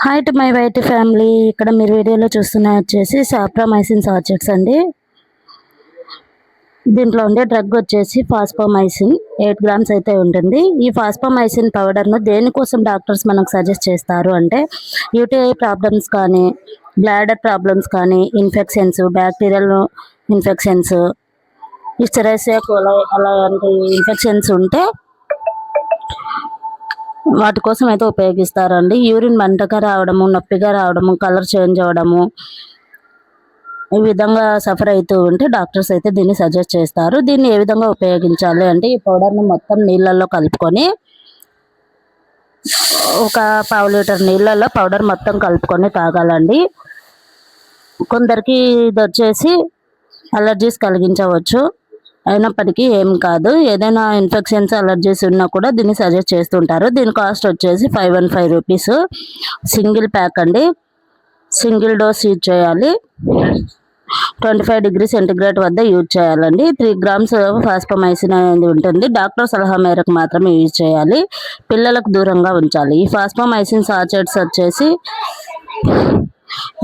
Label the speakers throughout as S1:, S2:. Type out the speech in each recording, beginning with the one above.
S1: Hi to my white family. ఇక్కడ మీరు వీడియోలో చూస్తున్న వచ్చేసి సాప్రామైసిన్ సాచెట్స్ అండి. దీంట్లో ఉండే డ్రగ్ వచ్చేసి ఫాస్పోమైసిన్ 8 గ్రామ్స్ అయితే ఉంటుంది. ఈ ఫాస్పోమైసిన్ పౌడర్ను దేనికోసం డాక్టర్స్ మనకు సజెస్ట్ చేస్తారు అంటే యూటీఐ ప్రాబ్లమ్స్ కానీ, బ్లాడర్ ప్రాబ్లమ్స్ కానీ, ఇన్ఫెక్షన్స్, బ్యాక్టీరియల్ ఇన్ఫెక్షన్స్, హిస్టెరిసియా కోలై అలాంటి ఇన్ఫెక్షన్స్ ఉంటే వాటి కోసం అయితే ఉపయోగిస్తారండి. యూరిన్ మంటగా రావడము, నొప్పిగా రావడము, కలర్ చేంజ్ అవ్వడము, ఈ విధంగా సఫర్ అవుతూ ఉంటే డాక్టర్స్ అయితే దీన్ని సజెస్ట్ చేస్తారు. దీన్ని ఏ విధంగా ఉపయోగించాలి అంటే ఈ పౌడర్ని మొత్తం నీళ్ళల్లో కలుపుకొని ఒక 1/2 లీటర్ నీళ్ళల్లో పౌడర్ మొత్తం కలుపుకొని తాగాలండి. కొందరికి ఇది వచ్చేసి అలర్జీస్ కలిగించవచ్చు, అయినప్పటికీ ఏం కాదు. ఏదైనా ఇన్ఫెక్షన్స్, అలర్జీస్ ఉన్నా కూడా దీన్ని సజెస్ట్ చేస్తుంటారు. దీని కాస్ట్ వచ్చేసి 515 రూపీస్. సింగిల్ ప్యాక్ అండి. సింగిల్ డోస్ యూజ్ చేయాలి. 25 డిగ్రీ సెంటిగ్రేడ్ వద్ద యూజ్ చేయాలండి. 3 గ్రామ్స్ ఫాస్పోమైసిన్ అనేది ఉంటుంది. డాక్టర్ సలహా మేరకు మాత్రమే యూజ్ చేయాలి. పిల్లలకు దూరంగా ఉంచాలి. ఈ ఫాస్పోమైసిన్ సాచెట్స్ వచ్చేసి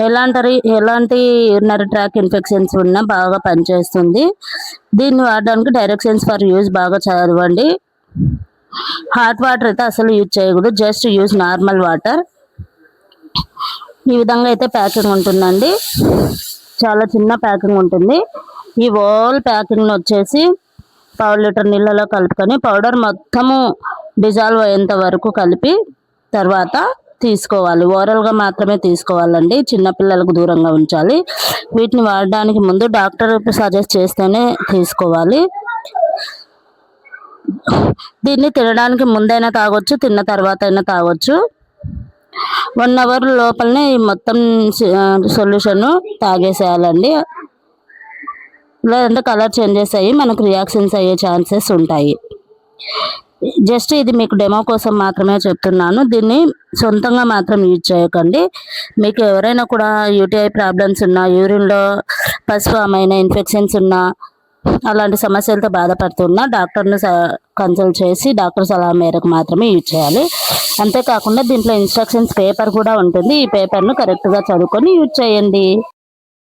S1: ఎలాంటి యూరినరీ ట్రాక్ ఇన్ఫెక్షన్స్ ఉన్నా బాగా పనిచేస్తుంది. దీన్ని వాడడానికి డైరెక్షన్స్ ఫర్ యూజ్ బాగా చదవండి. హాట్ వాటర్ అయితే అసలు యూజ్ చేయకూడదు. Just use normal water. ఈ విధంగా అయితే ప్యాకింగ్ ఉంటుందండి. చాలా చిన్న ప్యాకింగ్ ఉంటుంది. ఈ హోల్ ప్యాకింగ్ వచ్చేసి 1/2 లీటర్ నీళ్ళలో కలుపుకొని పౌడర్ మొత్తము డిజాల్వ్ అయ్యేంత వరకు కలిపి తర్వాత తీసుకోవాలి. ఓరల్గా మాత్రమే తీసుకోవాలండి. చిన్నపిల్లలకు దూరంగా ఉంచాలి. వీటిని వాడడానికి ముందు డాక్టర్ సజెస్ట్ చేస్తేనే తీసుకోవాలి. దీన్ని తినడానికి ముందైనా తాగొచ్చు, తిన్న తర్వాత అయినా తాగొచ్చు. 1 అవర్ లోపలనే ఈ మొత్తం సొల్యూషన్ తాగేసేయాలండి. లేదంటే కలర్ చేంజెస్ అయ్యి మనకు రియాక్షన్స్ అయ్యే ఛాన్సెస్ ఉంటాయి. జస్ట్ ఇది మీకు డెమో కోసం మాత్రమే చెప్తున్నాను. దీన్ని సొంతంగా మాత్రం యూజ్ చేయకండి. మీకు ఎవరైనా కూడా యూటీఐ ప్రాబ్లమ్స్ ఉన్నా, యూరిన్లో పసుపు అమైన ఇన్ఫెక్షన్స్ ఉన్నా, అలాంటి సమస్యలతో బాధపడుతున్నా డాక్టర్ని కన్సల్ట్ చేసి డాక్టర్ సలహా మేరకు మాత్రమే యూజ్ చేయాలి. అంతేకాకుండా దీంట్లో ఇన్స్ట్రక్షన్స్ పేపర్ కూడా ఉంటుంది. ఈ పేపర్ను కరెక్ట్గా చదువుకొని యూజ్ చేయండి.